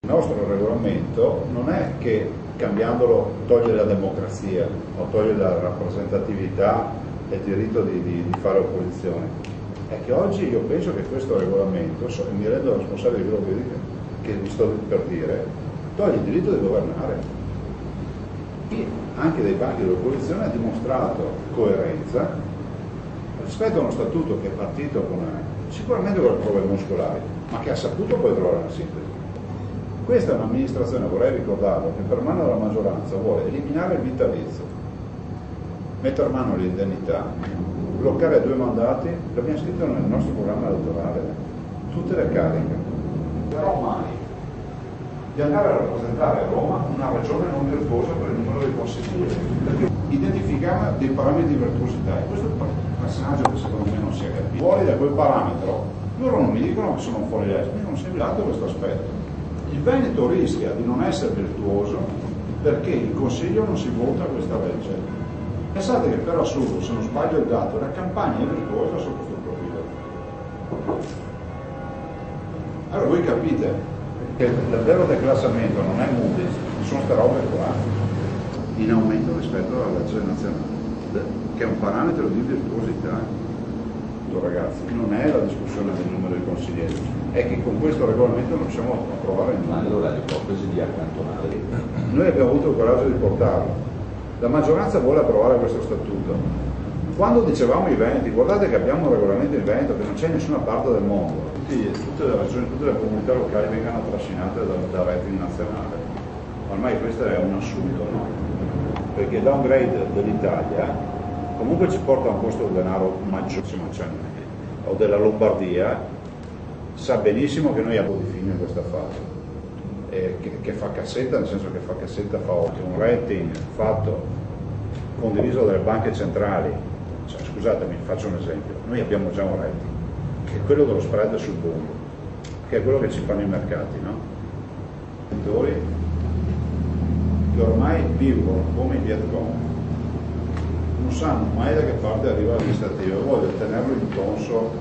Il nostro regolamento non è che cambiandolo toglie la democrazia o toglie la rappresentatività e il diritto di fare opposizione. È che oggi io penso che questo regolamento, e mi rendo responsabile di quello che vi sto per dire, toglie il diritto di governare. Chi anche dai banchi dell'opposizione ha dimostrato coerenza rispetto a uno statuto che è partito sicuramente con le prove muscolari, ma che ha saputo poi trovare una sintesi. Questa è un'amministrazione, vorrei ricordarlo, che per mano della maggioranza vuole eliminare il vitalizio, mettere a mano alle indennità, bloccare 2 mandati, l'abbiamo scritto nel nostro programma elettorale, tutte le cariche. Però mai di andare a rappresentare a Roma una regione non virtuosa per il numero dei consiglieri, perché identificava dei parametri di virtuosità, e questo è un passaggio che secondo me non si è capito. Fuori da quel parametro, loro non mi dicono che sono fuori legge, mi hanno segnalato questo aspetto. Il Veneto rischia di non essere virtuoso perché in Consiglio non si vota questa legge. Pensate che per assurdo, se non sbaglio il dato, la campagna è virtuosa sotto questo profilo. Allora voi capite che il vero declassamento non è Moody's, sono queste robe qua, in aumento rispetto alla legge nazionale, che è un parametro di virtuosità. Ragazzi, non è la discussione del numero dei consiglieri, è che con questo regolamento non riusciamo a approvare nulla. Ma allora l'ipotesi di accantonare. Noi abbiamo avuto il coraggio di portarlo. La maggioranza vuole approvare questo statuto. Quando dicevamo ai Veneti, guardate che abbiamo un regolamento in Veneto che non c'è in nessuna parte del mondo, tutte le regioni, tutte le comunità locali vengano trascinate da rating nazionale. Ormai questo è un assunto, no? Perché il downgrade dell'Italia comunque ci porta a un costo del denaro maggiorissimo, o della Lombardia sa benissimo che noi abbiamo di fine in questa fase, che fa cassetta, nel senso che fa cassetta, fa un rating fatto, condiviso dalle banche centrali. Cioè, scusatemi, faccio un esempio, noi abbiamo già un rating, che è quello dello spread sul Bund, che è quello che ci fanno i mercati, no? Che ormai vivono come i Vietcong, non sanno mai da che parte arriva l'amministrativa, voglio tenerlo intonso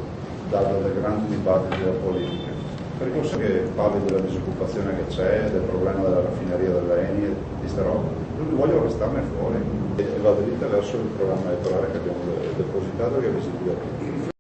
dai grandi dibattiti della politica, perché io so che parli della disoccupazione che c'è, del problema della raffineria dell'Eni, di queste robe, io voglio restarne fuori e vado dritta verso il programma elettorale che abbiamo depositato, che è visibile a tutti.